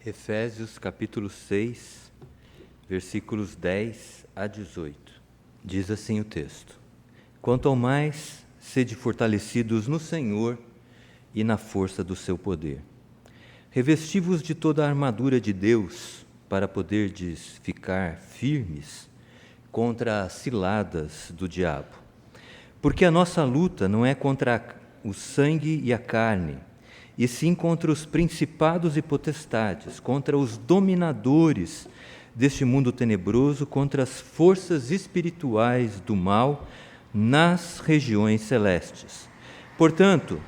Efésios capítulo 6, versículos 10 a 18. Diz assim o texto: Quanto ao mais, sede fortalecidos no Senhor e na força do seu poder. Revesti-vos de toda a armadura de Deus, para poderdes ficar firmes contra as ciladas do diabo. Porque a nossa luta não é contra o sangue e a carne, e sim contra os principados e potestades, contra os dominadores deste mundo tenebroso, contra as forças espirituais do mal nas regiões celestes. Portanto,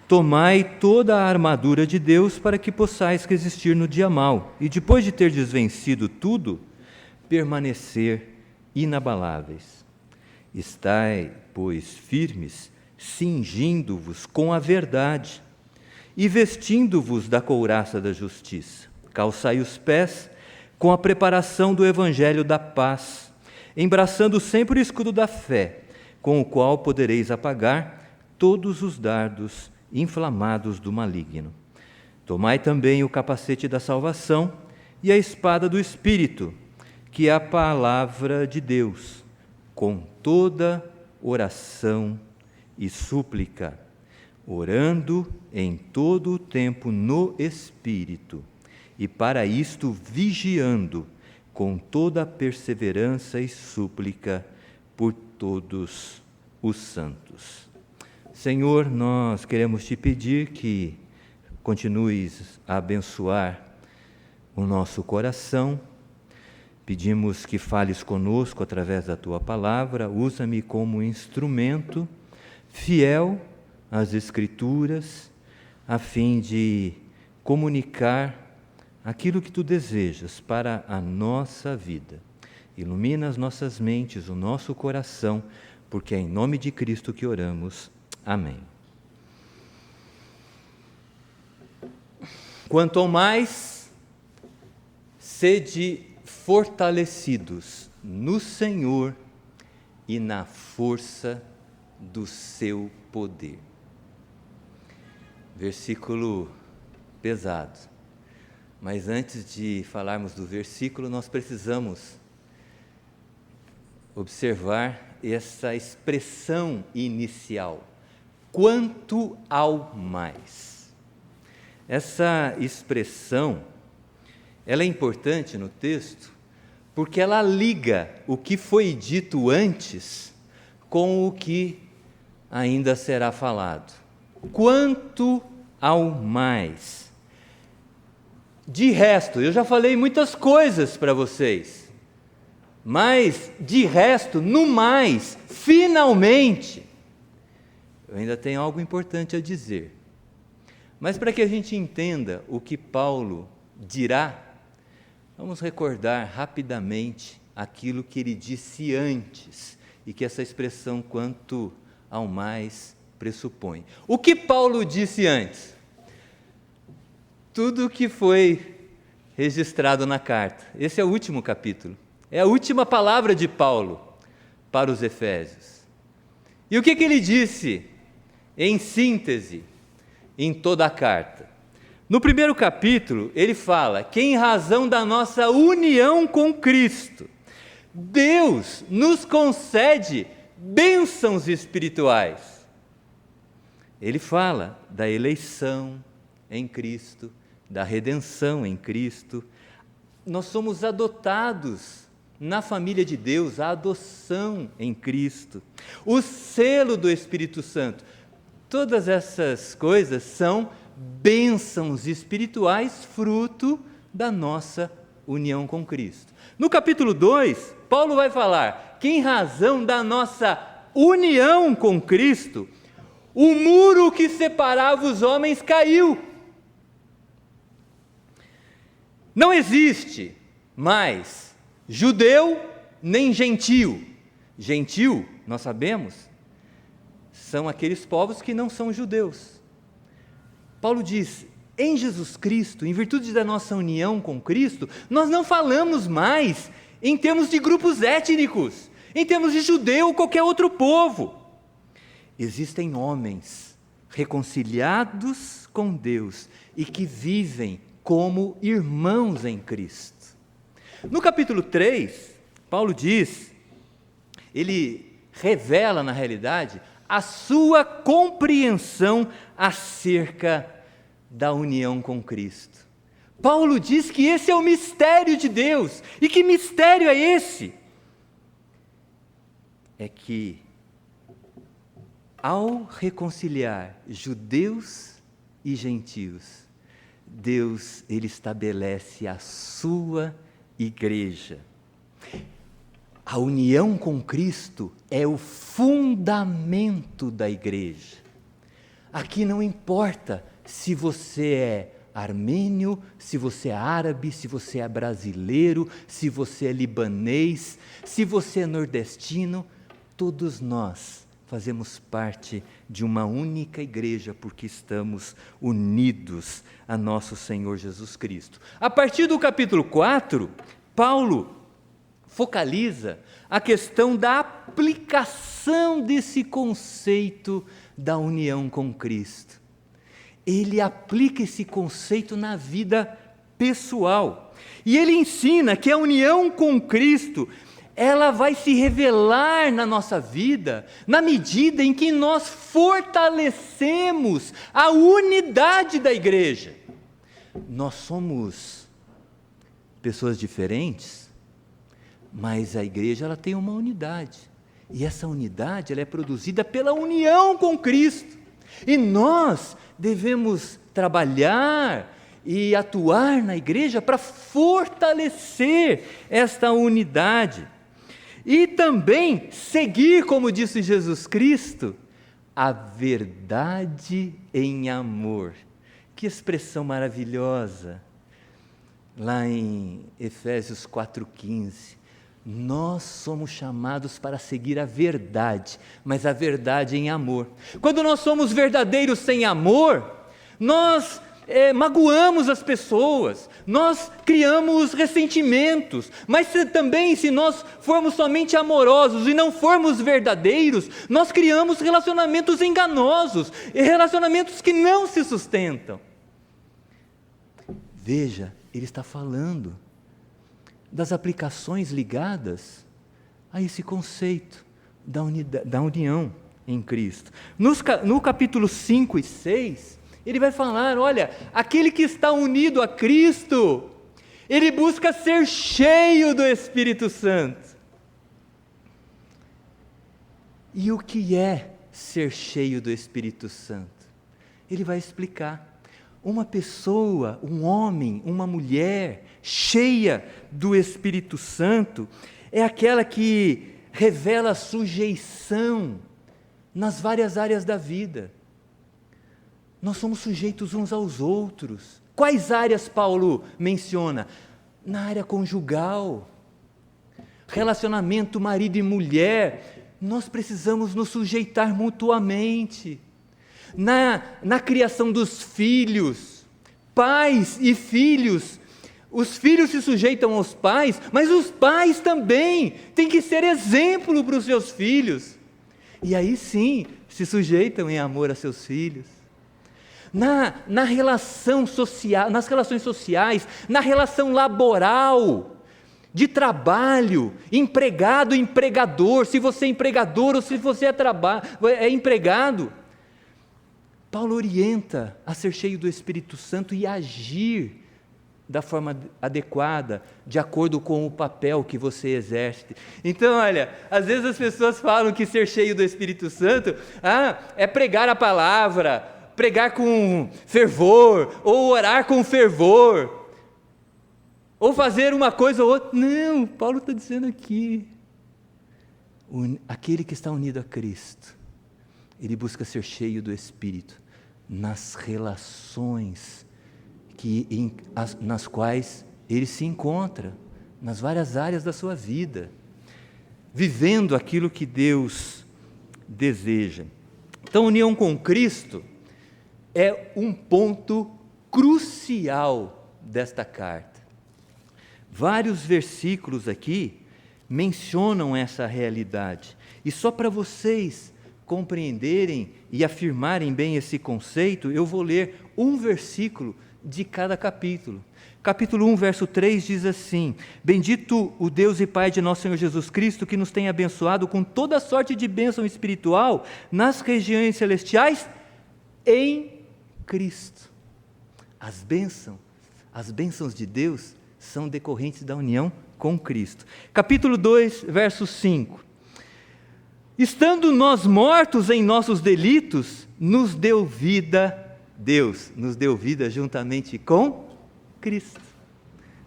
tomai toda a armadura de Deus para que possais resistir no dia mau, e depois de terdes vencido tudo, permanecer inabaláveis. Estai, pois, firmes, cingindo-vos com a verdade, e vestindo-vos da couraça da justiça. Calçai os pés com a preparação do evangelho da paz, embraçando sempre o escudo da fé, com o qual podereis apagar todos os dardos inflamados do maligno. Tomai também o capacete da salvação e a espada do Espírito, que é a palavra de Deus, com toda oração e súplica, orando em todo o tempo no Espírito, e para isto vigiando com toda a perseverança e súplica por todos os santos. Senhor, nós queremos te pedir que continues a abençoar o nosso coração. Pedimos que fales conosco através da tua palavra, usa-me como instrumento fiel às Escrituras, a fim de comunicar aquilo que tu desejas para a nossa vida. Ilumina as nossas mentes, o nosso coração, porque é em nome de Cristo que oramos. Amém. Quanto ao mais, sede fortalecidos no Senhor e na força do seu poder. Versículo pesado. Mas antes de falarmos do versículo, nós precisamos observar essa expressão inicial. Quanto ao mais. Essa expressão, ela é importante no texto, porque ela liga o que foi dito antes com o que ainda será falado. Quanto ao mais. De resto, eu já falei muitas coisas para vocês, mas de resto, no mais, finalmente, eu ainda tenho algo importante a dizer. Mas para que a gente entenda o que Paulo dirá, vamos recordar rapidamente aquilo que ele disse antes, e que essa expressão quanto ao mais pressupõe. O que Paulo disse antes? Tudo que foi registrado na carta. Esse é o último capítulo. É a última palavra de Paulo para os Efésios. E o que ele disse, em síntese, em toda a carta? No primeiro capítulo, ele fala que em razão da nossa união com Cristo, Deus nos concede bênçãos espirituais. Ele fala da eleição em Cristo, da redenção em Cristo. Nós somos adotados na família de Deus, a adoção em Cristo, o selo do Espírito Santo. Todas essas coisas são bênçãos espirituais, fruto da nossa união com Cristo. No capítulo 2, Paulo vai falar que em razão da nossa união com Cristo, o muro que separava os homens caiu. Não existe mais judeu nem gentio. Gentio, nós sabemos, são aqueles povos que não são judeus. Paulo diz, em Jesus Cristo, em virtude da nossa união com Cristo, nós não falamos mais em termos de grupos étnicos, em termos de judeu ou qualquer outro povo. Existem homens reconciliados com Deus e que vivem como irmãos em Cristo. No capítulo 3, Paulo diz, ele revela na realidade a sua compreensão acerca da união com Cristo. Paulo diz que esse é o mistério de Deus. E que mistério é esse? É que ao reconciliar judeus e gentios, Deus, ele estabelece a sua igreja. A união com Cristo é o fundamento da igreja. Aqui não importa se você é armênio, se você é árabe, se você é brasileiro, se você é libanês, se você é nordestino, todos nós fazemos parte de uma única igreja, porque estamos unidos a nosso Senhor Jesus Cristo. A partir do capítulo 4, Paulo focaliza a questão da aplicação desse conceito da união com Cristo. Ele aplica esse conceito na vida pessoal. E ele ensina que a união com Cristo, ela vai se revelar na nossa vida, na medida em que nós fortalecemos a unidade da igreja. Nós somos pessoas diferentes, mas a igreja ela tem uma unidade. E essa unidade ela é produzida pela união com Cristo. E nós devemos trabalhar e atuar na igreja para fortalecer esta unidade. E também seguir, como disse Jesus Cristo, a verdade em amor. Que expressão maravilhosa! Lá em Efésios 4,15, nós somos chamados para seguir a verdade, mas a verdade em amor. Quando nós somos verdadeiros sem amor, nós magoamos as pessoas, nós criamos ressentimentos, mas também se nós formos somente amorosos e não formos verdadeiros, nós criamos relacionamentos enganosos, e relacionamentos que não se sustentam. Veja, ele está falando das aplicações ligadas a esse conceito da união em Cristo. No capítulo 5 e 6, ele vai falar, olha, aquele que está unido a Cristo, ele busca ser cheio do Espírito Santo. E o que é ser cheio do Espírito Santo? Ele vai explicar. Uma pessoa, um homem, uma mulher cheia do Espírito Santo é aquela que revela sujeição nas várias áreas da vida. Nós somos sujeitos uns aos outros. Quais áreas Paulo menciona? Na área conjugal, relacionamento marido e mulher, nós precisamos nos sujeitar mutuamente. Na criação dos filhos, pais e filhos, os filhos se sujeitam aos pais, mas os pais também têm que ser exemplo para os seus filhos. E aí sim, se sujeitam em amor a seus filhos. Na relação social, nas relações sociais, na relação laboral, de trabalho, empregado, empregador, se você é empregador ou se você é empregado. Paulo orienta a ser cheio do Espírito Santo e agir da forma adequada, de acordo com o papel que você exerce. Então, olha, às vezes as pessoas falam que ser cheio do Espírito Santo é pregar a palavra, pregar com fervor, ou orar com fervor, ou fazer uma coisa ou outra. Não, Paulo está dizendo aqui, aquele que está unido a Cristo, ele busca ser cheio do Espírito, nas relações nas quais ele se encontra, nas várias áreas da sua vida, vivendo aquilo que Deus deseja. Então, a união com Cristo é um ponto crucial desta carta. Vários versículos aqui mencionam essa realidade. E só para vocês compreenderem e afirmarem bem esse conceito, eu vou ler um versículo de cada capítulo. Capítulo 1, verso 3 diz assim: Bendito o Deus e Pai de nosso Senhor Jesus Cristo, que nos tem abençoado com toda sorte de bênção espiritual nas regiões celestiais em Cristo. As bênçãos de Deus são decorrentes da união com Cristo. Capítulo 2, verso 5. Estando nós mortos em nossos delitos, nos deu vida, Deus nos deu vida juntamente com Cristo.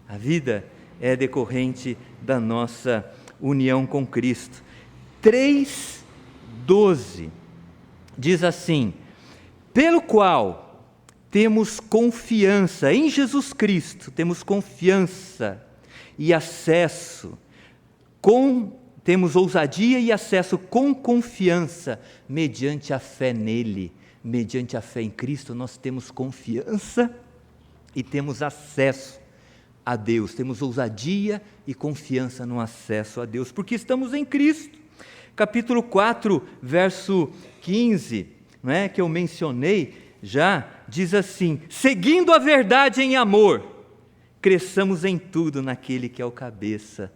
A vida é decorrente da nossa união com Cristo. 3:12 diz assim: pelo qual temos confiança em Jesus Cristo, temos confiança e acesso, temos ousadia e acesso com confiança, mediante a fé nele, mediante a fé em Cristo, nós temos confiança e temos acesso a Deus, temos ousadia e confiança no acesso a Deus, porque estamos em Cristo. Capítulo 4, verso 15, não é, que eu mencionei já, diz assim: seguindo a verdade em amor, cresçamos em tudo naquele que é o cabeça,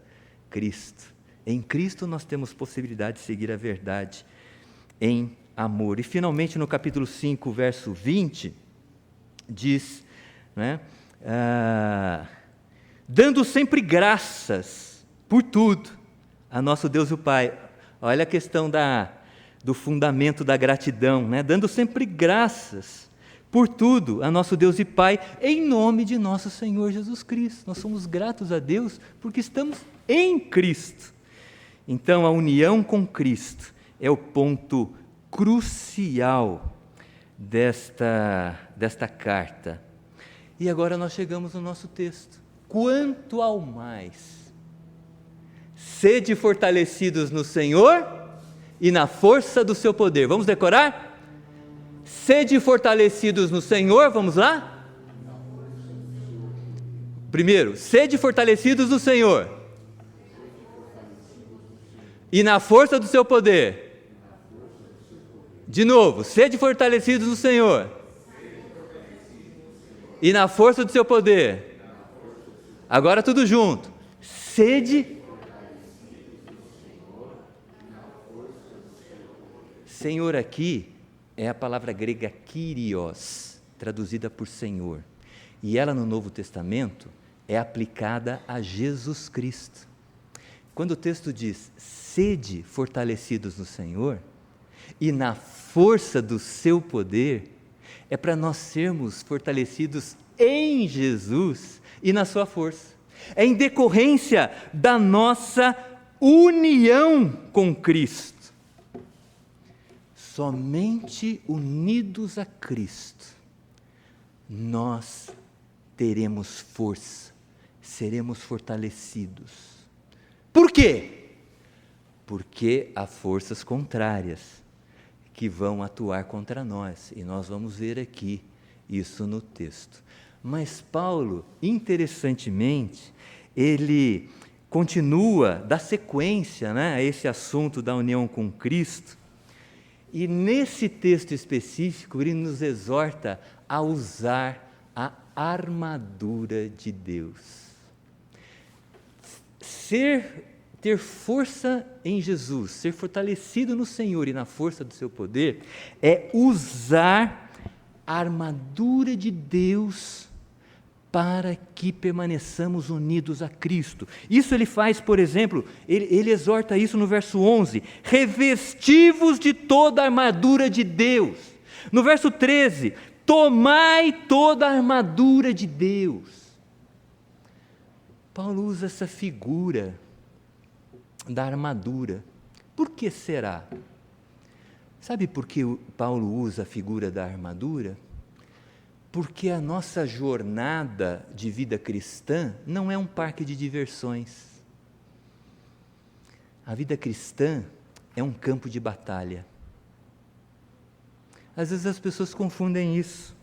Cristo. Em Cristo nós temos possibilidade de seguir a verdade em amor. E finalmente no capítulo 5, verso 20, diz, né, dando sempre graças por tudo a nosso Deus e o Pai. Olha a questão do fundamento da gratidão, né? Dando sempre graças por tudo a nosso Deus e Pai, em nome de nosso Senhor Jesus Cristo. Nós somos gratos a Deus porque estamos em Cristo. Então, a união com Cristo é o ponto crucial desta carta. E agora nós chegamos no nosso texto. Quanto ao mais, sede fortalecidos no Senhor e na força do seu poder. Vamos decorar? Sede fortalecidos no Senhor, vamos lá? Primeiro, sede fortalecidos no Senhor e na força do seu poder. De novo, sede fortalecidos no Senhor e na força do seu poder. Agora tudo junto. Sede. Senhor aqui é a palavra grega Kyrios, traduzida por Senhor. E ela no Novo Testamento é aplicada a Jesus Cristo. Quando o texto diz, sede fortalecidos no Senhor e na força do seu poder, é para nós sermos fortalecidos em Jesus e na sua força. É em decorrência da nossa união com Cristo. Somente unidos a Cristo, nós teremos força, seremos fortalecidos. Por quê? Porque há forças contrárias que vão atuar contra nós, e nós vamos ver aqui isso no texto. Mas Paulo, interessantemente, ele continua, dá sequência, né, a esse assunto da união com Cristo, e nesse texto específico ele nos exorta a usar a armadura de Deus. Ter força em Jesus, ser fortalecido no Senhor e na força do seu poder, é usar a armadura de Deus para que permaneçamos unidos a Cristo. Isso ele faz, por exemplo, ele exorta isso no verso 11, revesti-vos de toda a armadura de Deus. No verso 13, tomai toda a armadura de Deus. Paulo usa essa figura da armadura. Por que será? Sabe por que Paulo usa a figura da armadura? Porque a nossa jornada de vida cristã não é um parque de diversões. A vida cristã é um campo de batalha. Às vezes as pessoas confundem isso,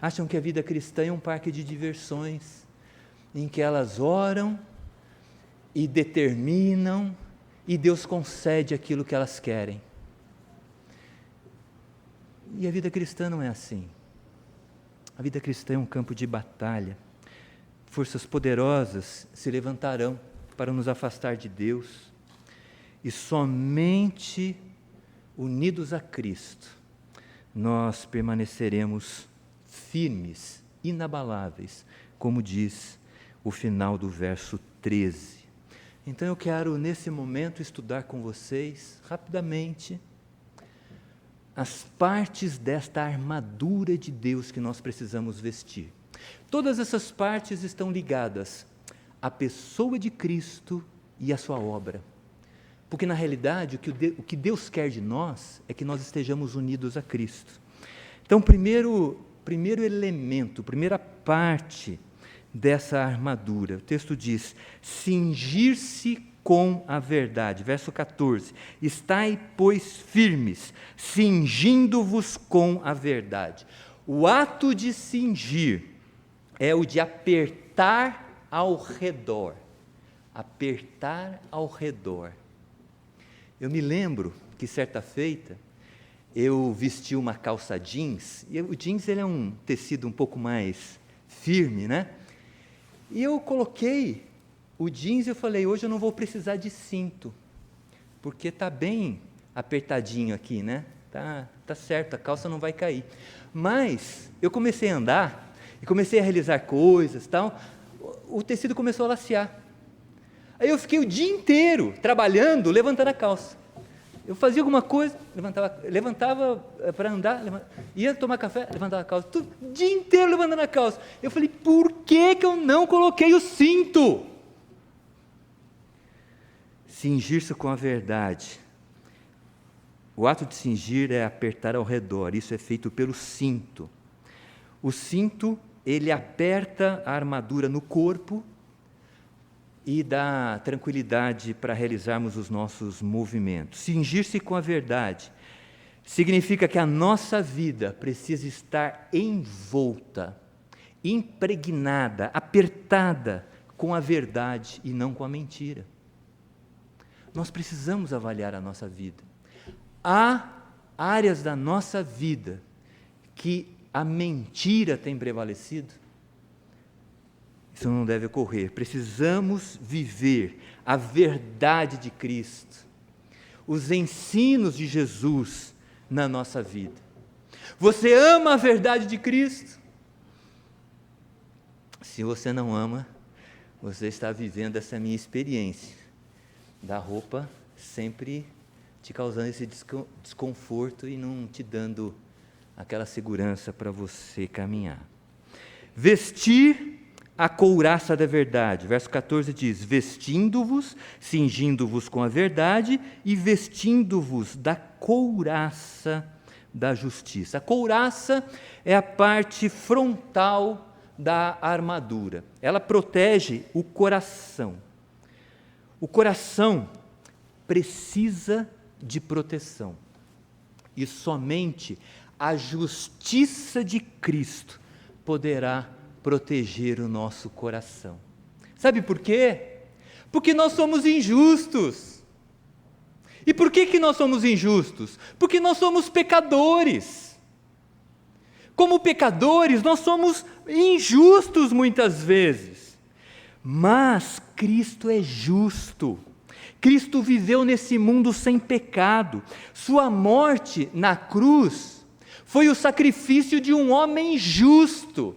acham que a vida cristã é um parque de diversões, em que elas oram e determinam, e Deus concede aquilo que elas querem. E a vida cristã não é assim. A vida cristã é um campo de batalha. Forças poderosas se levantarão para nos afastar de Deus, e somente unidos a Cristo nós permaneceremos firmes, inabaláveis, como diz o final do verso 13. Então eu quero nesse momento estudar com vocês rapidamente as partes desta armadura de Deus que nós precisamos vestir. Todas essas partes estão ligadas à pessoa de Cristo e à sua obra. Porque, na realidade, o que Deus quer de nós é que nós estejamos unidos a Cristo. Então, primeiro elemento, primeira parte dessa armadura, o texto diz: cingir-se com a verdade. Verso 14: estai, pois, firmes, cingindo-vos com a verdade. O ato de cingir é o de apertar ao redor. Apertar ao redor. Eu me lembro que certa feita eu vesti uma calça jeans, e o jeans ele é um tecido um pouco mais firme, né? E eu coloquei o jeans e eu falei, hoje eu não vou precisar de cinto, porque está bem apertadinho aqui, né? Tá certo, a calça não vai cair. Mas eu comecei a andar, e comecei a realizar coisas, tal, o tecido começou a lacear. Aí eu fiquei o dia inteiro trabalhando, levantando a calça. Eu fazia alguma coisa, levantava para andar, ia tomar café, levantava a calça, o dia inteiro levantando a calça. Eu falei, por que eu não coloquei o cinto? Cingir-se com a verdade. O ato de cingir é apertar ao redor, isso é feito pelo cinto. O cinto, ele aperta a armadura no corpo e dá tranquilidade para realizarmos os nossos movimentos. Cingir-se com a verdade significa que a nossa vida precisa estar envolta, impregnada, apertada com a verdade e não com a mentira. Nós precisamos avaliar a nossa vida. Há áreas da nossa vida que a mentira tem prevalecido. Isso não deve ocorrer. Precisamos viver a verdade de Cristo, os ensinos de Jesus na nossa vida. Você ama a verdade de Cristo? Se você não ama, você está vivendo essa minha experiência da roupa sempre te causando esse desconforto e não te dando aquela segurança para você caminhar. Vestir a couraça da verdade. Verso 14 diz, vestindo-vos, cingindo-vos com a verdade e vestindo-vos da couraça da justiça. A couraça é a parte frontal da armadura. Ela protege o coração. O coração precisa de proteção. E somente a justiça de Cristo poderá proteger o nosso coração. Sabe por quê? Porque nós somos injustos. E por que nós somos injustos? Porque nós somos pecadores. Como pecadores, nós somos injustos muitas vezes. Mas Cristo é justo. Cristo viveu nesse mundo sem pecado. Sua morte na cruz foi o sacrifício de um homem justo.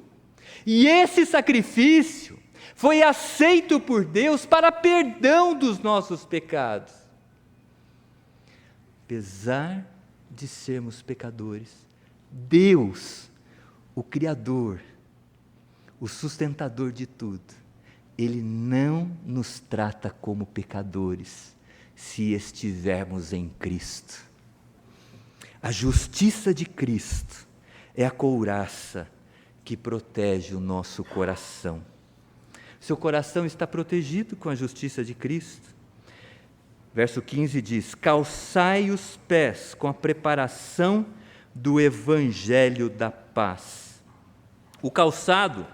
E esse sacrifício foi aceito por Deus para perdão dos nossos pecados. Apesar de sermos pecadores, Deus, o Criador, o sustentador de tudo, Ele não nos trata como pecadores se estivermos em Cristo. A justiça de Cristo é a couraça que protege o nosso coração. Seu coração está protegido com a justiça de Cristo. Verso 15 diz, calçai os pés com a preparação do evangelho da paz. O calçado,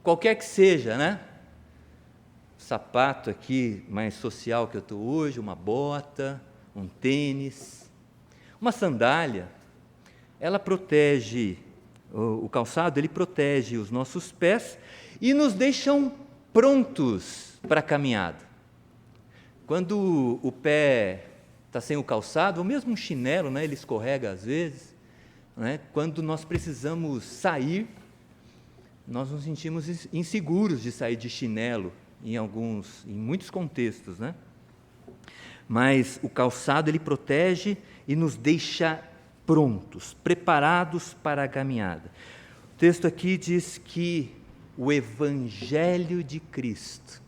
qualquer que seja, né? Sapato aqui mais social que eu estou hoje, uma bota, um tênis, uma sandália, ela protege O calçado, ele protege os nossos pés e nos deixam prontos para a caminhada. Quando o pé está sem o calçado, ou mesmo um chinelo, né, ele escorrega às vezes, né, quando nós precisamos sair, nós nos sentimos inseguros de sair de chinelo em muitos contextos, né? Mas o calçado, ele protege e nos deixa prontos, preparados para a caminhada. O texto aqui diz que o Evangelho de Cristo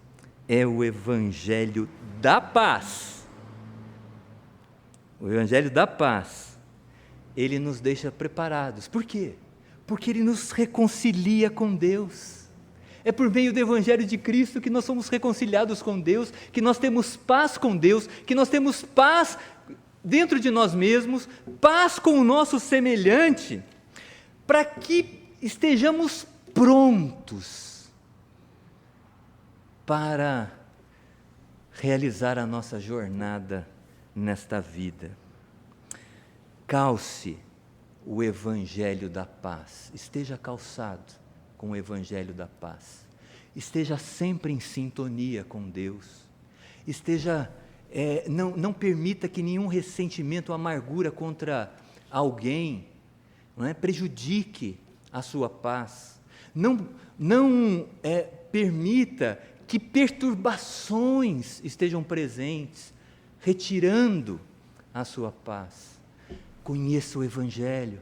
é o Evangelho da paz. O Evangelho da paz, ele nos deixa preparados. Por quê? Porque ele nos reconcilia com Deus. É por meio do Evangelho de Cristo que nós somos reconciliados com Deus, que nós temos paz com Deus, que nós temos paz dentro de nós mesmos, paz com o nosso semelhante, para que estejamos prontos para realizar a nossa jornada nesta vida. Calce o Evangelho da paz, esteja calçado com o Evangelho da paz, esteja sempre em sintonia com Deus, não permita que nenhum ressentimento ou amargura contra alguém, prejudique a sua paz, não permita que perturbações estejam presentes, retirando a sua paz. Conheça o Evangelho,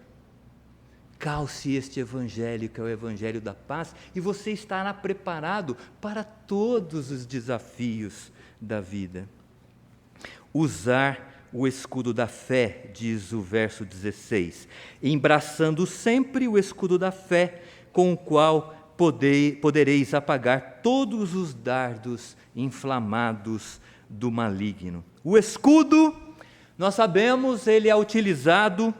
calce este Evangelho, que é o Evangelho da paz, e você estará preparado para todos os desafios da vida. Usar o escudo da fé, diz o verso 16, embraçando sempre o escudo da fé, com o qual podereis apagar todos os dardos inflamados do maligno. O escudo, nós sabemos, ele é utilizado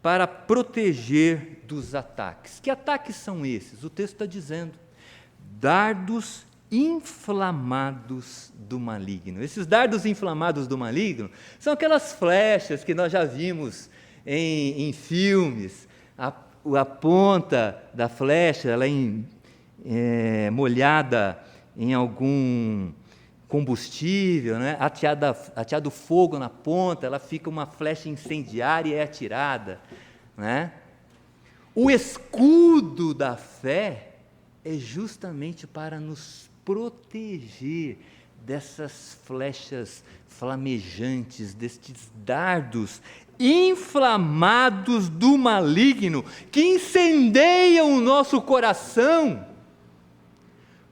para proteger dos ataques. Que ataques são esses? O texto está dizendo: dardos inflamados do maligno. Esses dardos inflamados do maligno são aquelas flechas que nós já vimos em filmes. A ponta da flecha, ela é molhada em algum combustível, né? Ateado fogo na ponta, ela fica uma flecha incendiária e é atirada, né? O escudo da fé é justamente para nos proteger dessas flechas flamejantes, destes dardos inflamados do maligno, que incendeiam o nosso coração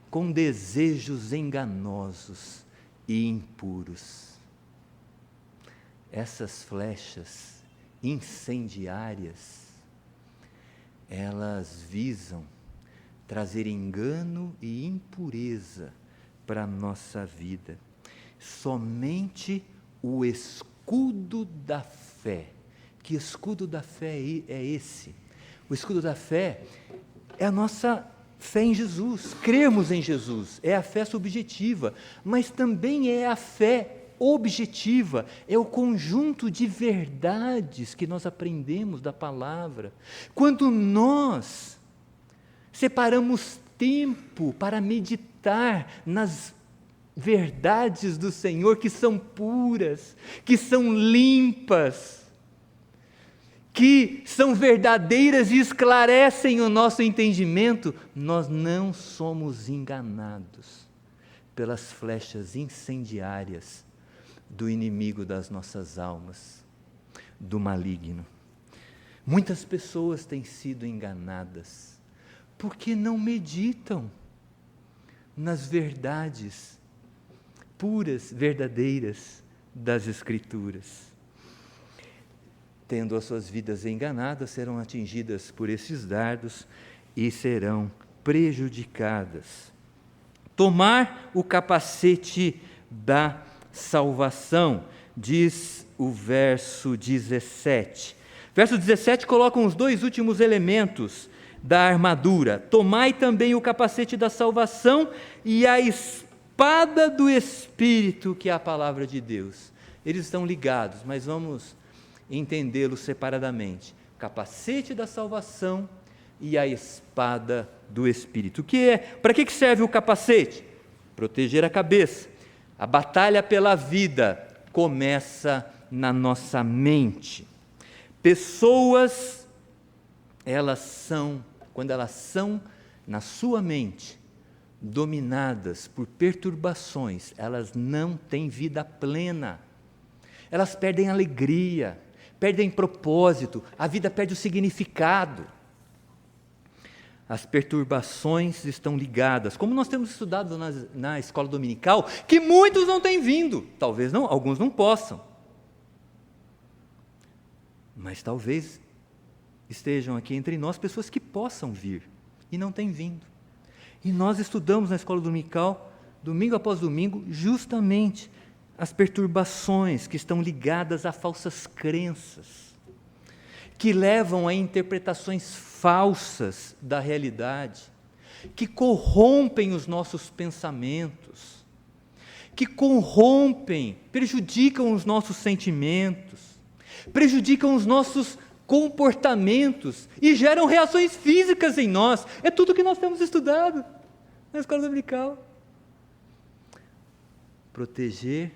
com desejos enganosos e impuros. Essas flechas incendiárias, elas visam trazer engano e impureza para a nossa vida. Somente o escudo da fé. Que escudo da fé é esse? O escudo da fé é a nossa fé em Jesus, cremos em Jesus, é a fé subjetiva, mas também é a fé objetiva, é o conjunto de verdades que nós aprendemos da palavra. Quando nós separamos tempo para meditar nas verdades do Senhor, que são puras, que são limpas, que são verdadeiras e esclarecem o nosso entendimento, nós não somos enganados pelas flechas incendiárias do inimigo das nossas almas, do maligno. Muitas pessoas têm sido enganadas porque não meditam nas verdades puras, verdadeiras das Escrituras. Tendo as suas vidas enganadas, serão atingidas por esses dardos e serão prejudicadas. Tomar o capacete da salvação, diz o verso 17. Verso 17 coloca os dois últimos elementos da armadura. Tomai também o capacete da salvação e a espada do Espírito, que é a palavra de Deus. Eles estão ligados, mas vamos entendê-los separadamente. Capacete da salvação e a espada do Espírito. Para que serve o capacete? Proteger a cabeça. A batalha pela vida começa na nossa mente. Pessoas, quando elas são na sua mente, dominadas por perturbações, elas não têm vida plena. Elas perdem alegria, perdem propósito, a vida perde o significado. As perturbações estão ligadas, como nós temos estudado na escola dominical, que muitos não têm vindo, talvez não, alguns não possam, mas talvez estejam aqui entre nós pessoas que possam vir e não têm vindo. E nós estudamos na escola dominical, domingo após domingo, justamente as perturbações que estão ligadas a falsas crenças, que levam a interpretações falsas da realidade, que corrompem os nossos pensamentos, que corrompem, prejudicam os nossos sentimentos, prejudicam os nossos comportamentos e geram reações físicas em nós. É tudo que nós temos estudado na escola dominical. Proteger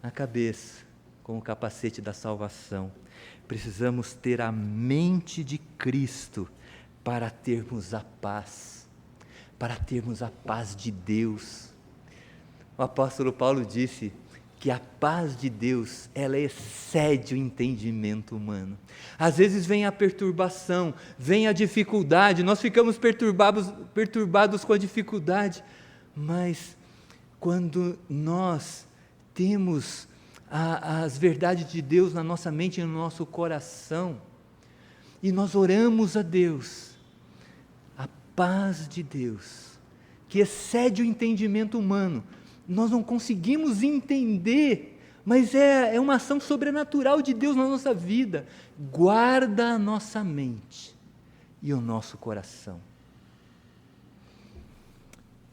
a cabeça com o capacete da salvação. Precisamos ter a mente de Cristo para termos a paz de Deus. O apóstolo Paulo disse que a paz de Deus, ela excede o entendimento humano. Às vezes vem a perturbação, vem a dificuldade, nós ficamos perturbados com a dificuldade, mas quando nós temos as verdades de Deus na nossa mente e no nosso coração, e nós oramos a Deus, a paz de Deus, que excede o entendimento humano, nós não conseguimos entender, mas é uma ação sobrenatural de Deus na nossa vida, guarda a nossa mente e o nosso coração.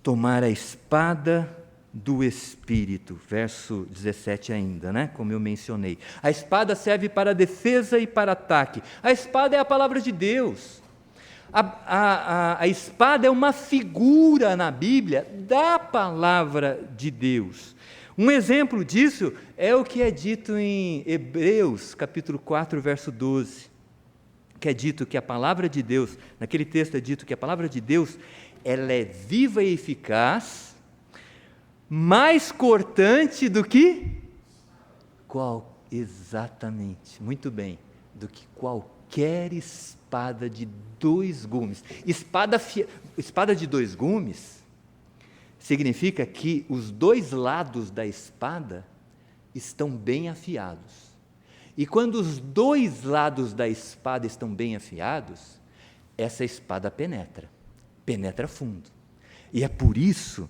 Tomar a espada do Espírito, verso 17 ainda, né? Como eu mencionei. A espada serve para defesa e para ataque. A espada é a palavra de Deus. A espada é uma figura na Bíblia da palavra de Deus. Um exemplo disso é o que é dito em Hebreus, capítulo 4, verso 12, que é dito que a palavra de Deus, naquele texto é dito que a palavra de Deus, ela é viva e eficaz, mais cortante do que exatamente, muito bem, do que qualquer espada de 2 gumes. Espada de 2 gumes significa que os 2 lados da espada estão bem afiados. E quando os 2 lados da espada estão bem afiados, essa espada penetra fundo. E é por isso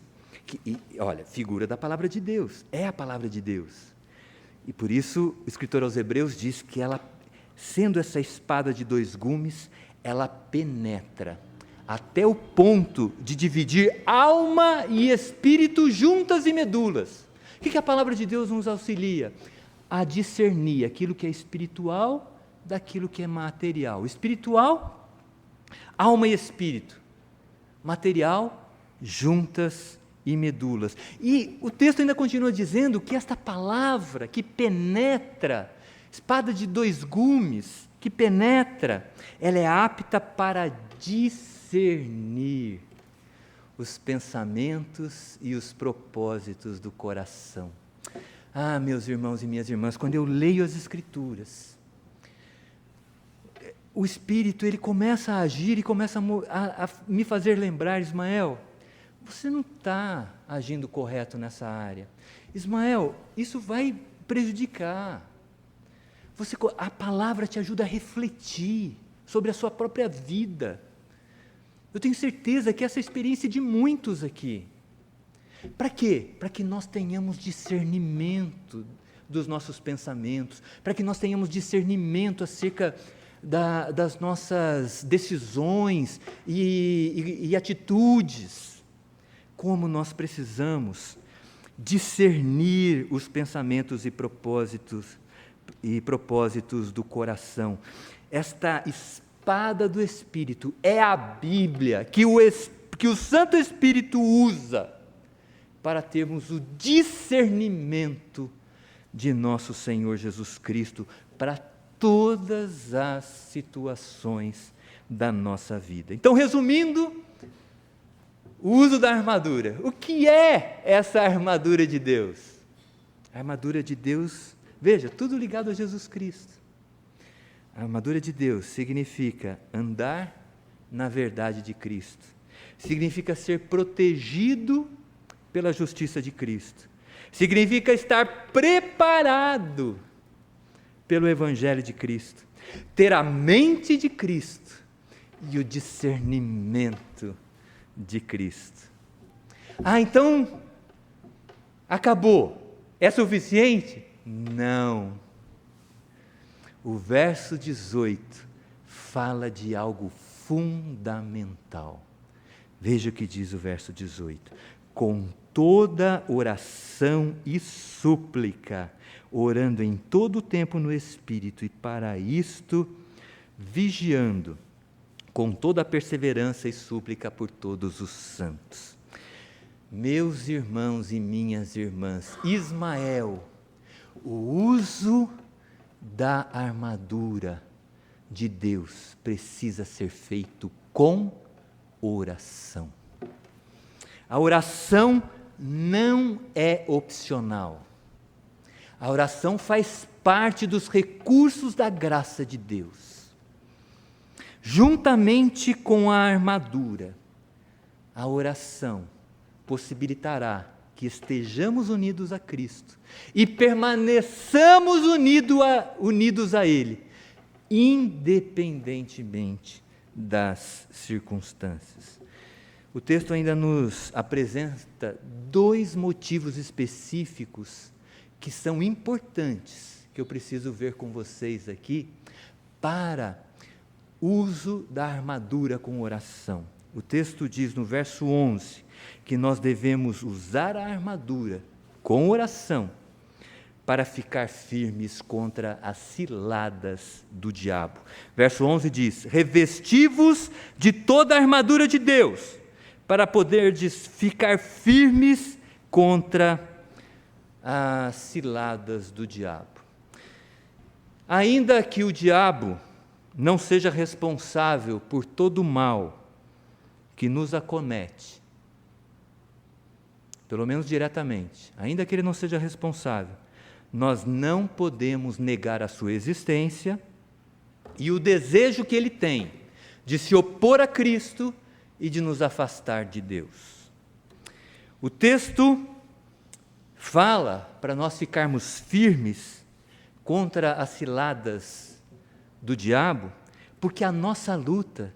olha, figura da palavra de Deus, é a palavra de Deus. E por isso o escritor aos Hebreus diz que ela, sendo essa espada de 2 gumes, ela penetra até o ponto de dividir alma e espírito, juntas e medulas. O que a palavra de Deus nos auxilia? A discernir aquilo que é espiritual daquilo que é material. Espiritual, alma e espírito. Material, juntas e medulas. E o texto ainda continua dizendo que esta palavra que penetra, espada de 2 gumes, que penetra, ela é apta para discernir os pensamentos e os propósitos do coração. Ah, meus irmãos e minhas irmãs, quando eu leio as Escrituras, o Espírito ele começa a agir e começa a me fazer lembrar, Ismael, você não está agindo correto nessa área. Ismael, isso vai prejudicar. A palavra te ajuda a refletir sobre a sua própria vida. Eu tenho certeza que essa é a experiência de muitos aqui. Para quê? Para que nós tenhamos discernimento dos nossos pensamentos, para que nós tenhamos discernimento acerca das nossas decisões e atitudes. Como nós precisamos discernir os pensamentos e propósitos do coração. Esta espada do Espírito é a Bíblia, que o Santo Espírito usa para termos o discernimento de nosso Senhor Jesus Cristo para todas as situações da nossa vida. Então, resumindo, o uso da armadura. O que é essa armadura de Deus? A armadura de Deus, veja, tudo ligado a Jesus Cristo. A armadura de Deus significa andar na verdade de Cristo. Significa ser protegido pela justiça de Cristo. Significa estar preparado pelo Evangelho de Cristo. Ter a mente de Cristo e o discernimento de Cristo. Então, acabou. É suficiente? Não. O verso 18 fala de algo fundamental. Veja o que diz o verso 18. Com toda oração e súplica, orando em todo o tempo no Espírito, e para isto, vigiando, com toda a perseverança e súplica por todos os santos. Meus irmãos e minhas irmãs, Ismael, o uso da armadura de Deus precisa ser feito com oração. A oração não é opcional. A oração faz parte dos recursos da graça de Deus. Juntamente com a armadura, a oração possibilitará que estejamos unidos a Cristo e permaneçamos unidos a Ele, independentemente das circunstâncias. O texto ainda nos apresenta 2 motivos específicos que são importantes, que eu preciso ver com vocês aqui, para uso da armadura com oração. O texto diz no verso 11 que nós devemos usar a armadura com oração para ficar firmes contra as ciladas do diabo. Verso 11 diz: revesti-vos de toda a armadura de Deus, para poderdes ficar firmes contra as ciladas do diabo. Ainda que o diabo não seja responsável por todo o mal que nos acomete, pelo menos diretamente, ainda que ele não seja responsável, nós não podemos negar a sua existência e o desejo que ele tem de se opor a Cristo e de nos afastar de Deus. O texto fala para nós ficarmos firmes contra as ciladas do diabo, porque a nossa luta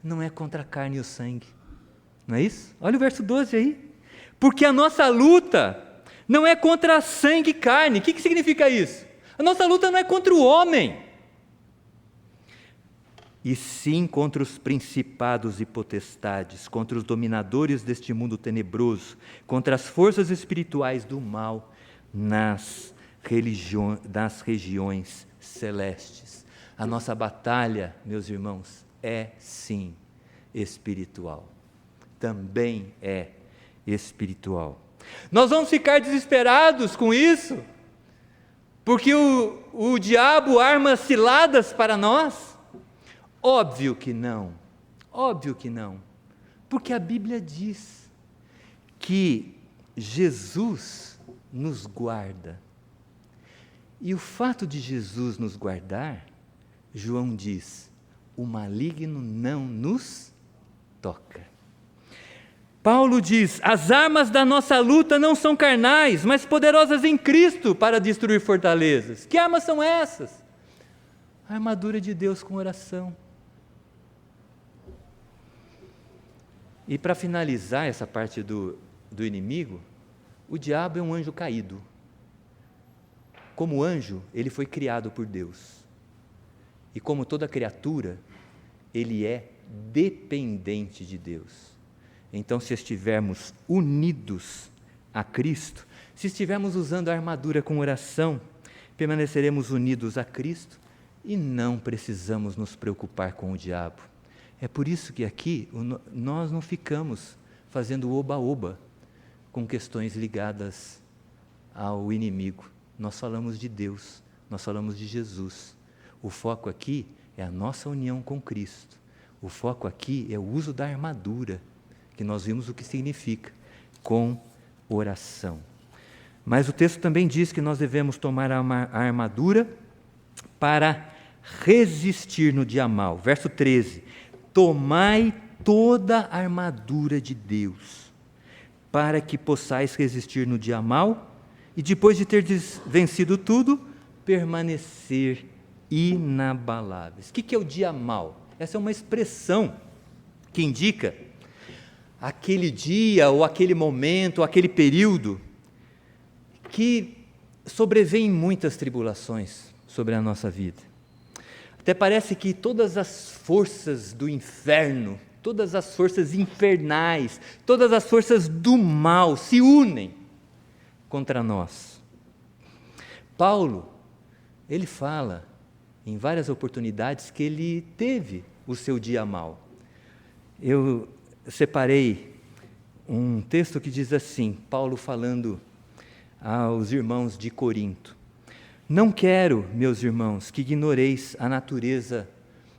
não é contra a carne e o sangue. Não é isso? Olha o verso 12 aí. Porque a nossa luta não é contra sangue e carne. O que significa isso? A nossa luta não é contra o homem, e sim contra os principados e potestades, contra os dominadores deste mundo tenebroso, contra as forças espirituais do mal nas regiões celestes. A nossa batalha, meus irmãos, é sim espiritual. Também é espiritual. Nós vamos ficar desesperados com isso, porque o diabo arma ciladas para nós? Óbvio que não, porque a Bíblia diz que Jesus nos guarda, e o fato de Jesus nos guardar, João diz, o maligno não nos toca. Paulo diz, as armas da nossa luta não são carnais, mas poderosas em Cristo para destruir fortalezas. Que armas são essas? A armadura de Deus com oração. E para finalizar essa parte do inimigo, o diabo é um anjo caído. Como anjo, ele foi criado por Deus. E como toda criatura, ele é dependente de Deus. Então, se estivermos unidos a Cristo, se estivermos usando a armadura com oração, permaneceremos unidos a Cristo e não precisamos nos preocupar com o diabo. É por isso que aqui nós não ficamos fazendo oba-oba com questões ligadas ao inimigo. Nós falamos de Deus, nós falamos de Jesus. O foco aqui é a nossa união com Cristo. O foco aqui é o uso da armadura, que nós vimos o que significa, com oração. Mas o texto também diz que nós devemos tomar a armadura para resistir no dia mau. Verso 13: tomai toda a armadura de Deus, para que possais resistir no dia mau, e depois de ter vencido tudo, permanecer inabaláveis. O que é o dia mau? Essa é uma expressão que indica aquele dia, ou aquele momento, ou aquele período, que sobrevêm muitas tribulações sobre a nossa vida. Até parece que todas as forças do inferno, todas as forças infernais, todas as forças do mal se unem contra nós. Paulo, ele fala em várias oportunidades que ele teve o seu dia mau. Eu separei um texto que diz assim, Paulo falando aos irmãos de Corinto: não quero, meus irmãos, que ignoreis a natureza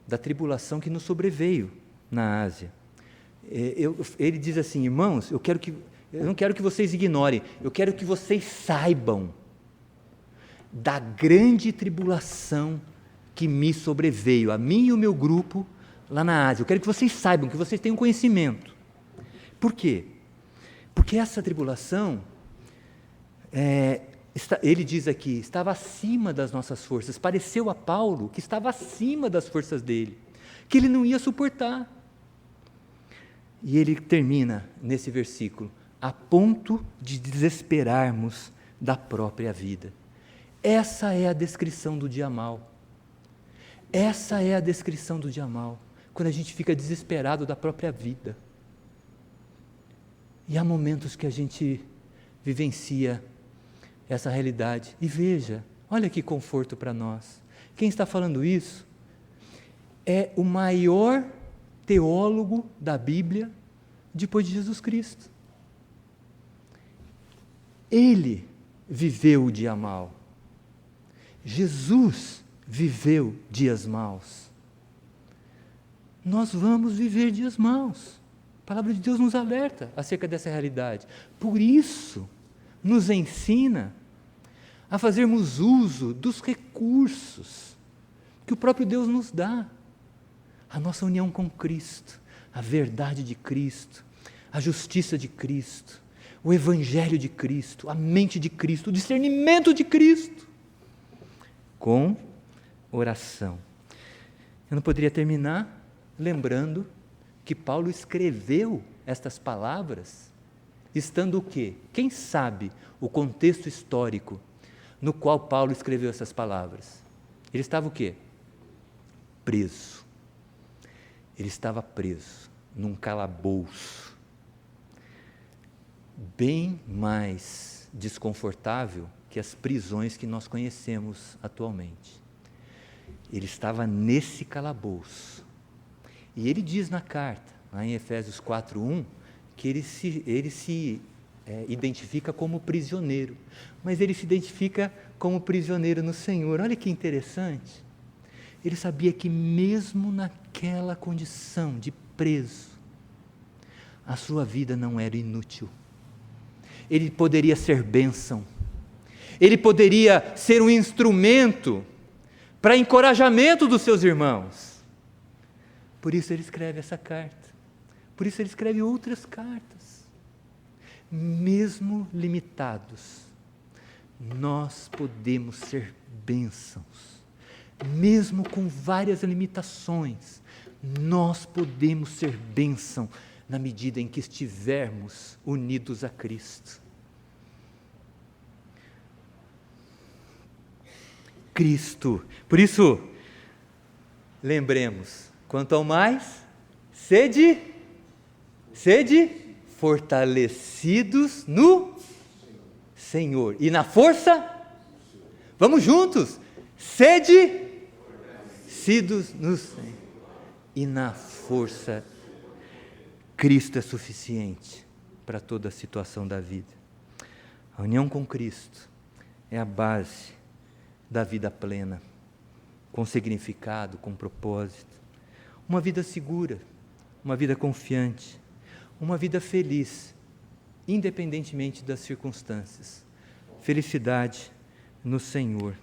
da tribulação que nos sobreveio na Ásia. Ele diz assim: irmãos, eu não quero que vocês ignorem, eu quero que vocês saibam da grande tribulação que me sobreveio, a mim e o meu grupo lá na Ásia. Eu quero que vocês saibam, que vocês tenham conhecimento. Por quê? Porque essa tribulação, ele diz aqui, estava acima das nossas forças. Pareceu a Paulo que estava acima das forças dele, que ele não ia suportar. E ele termina nesse versículo: a ponto de desesperarmos da própria vida. Essa é a descrição do dia mau. Essa é a descrição do dia mau, quando a gente fica desesperado da própria vida. E há momentos que a gente vivencia essa realidade. E veja, olha que conforto para nós. Quem está falando isso é o maior teólogo da Bíblia depois de Jesus Cristo. Ele viveu o dia mau. Jesus viveu dias maus. Nós vamos viver dias maus. A palavra de Deus nos alerta acerca dessa realidade. Por isso, nos ensina a fazermos uso dos recursos que o próprio Deus nos dá. A nossa união com Cristo, a verdade de Cristo, a justiça de Cristo, o Evangelho de Cristo, a mente de Cristo, o discernimento de Cristo, com oração. Eu não poderia terminar lembrando que Paulo escreveu estas palavras estando o quê? Quem sabe o contexto histórico no qual Paulo escreveu essas palavras? Ele estava o quê? Preso. Ele estava preso num calabouço, bem mais desconfortável que as prisões que nós conhecemos atualmente. Ele estava nesse calabouço. E ele diz na carta, lá em Efésios 4:1, que ele se identifica como prisioneiro. Mas ele se identifica como prisioneiro no Senhor. Olha que interessante. Ele sabia que mesmo naquela condição de preso, a sua vida não era inútil. Ele poderia ser bênção. Ele poderia ser um instrumento para encorajamento dos seus irmãos. Por isso ele escreve essa carta. Por isso ele escreve outras cartas. Mesmo limitados, nós podemos ser bênçãos. Mesmo com várias limitações, nós podemos ser bênção na medida em que estivermos unidos a Cristo. Cristo. Por isso, lembremos, quanto ao mais, sede fortalecidos no Senhor. E na força, vamos juntos, sede fortalecidos no Senhor e na força. Cristo é suficiente para toda a situação da vida. A união com Cristo é a base da vida plena, com significado, com propósito. Uma vida segura, uma vida confiante, uma vida feliz, independentemente das circunstâncias. Felicidade no Senhor.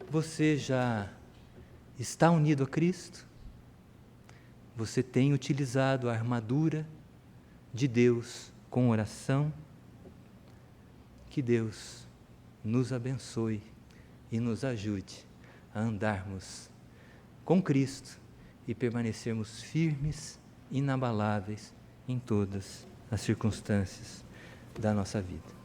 Você já está unido a Cristo? Você tem utilizado a armadura de Deus com oração? Que Deus nos abençoe e nos ajude a andarmos com Cristo e permanecermos firmes, inabaláveis em todas as circunstâncias da nossa vida.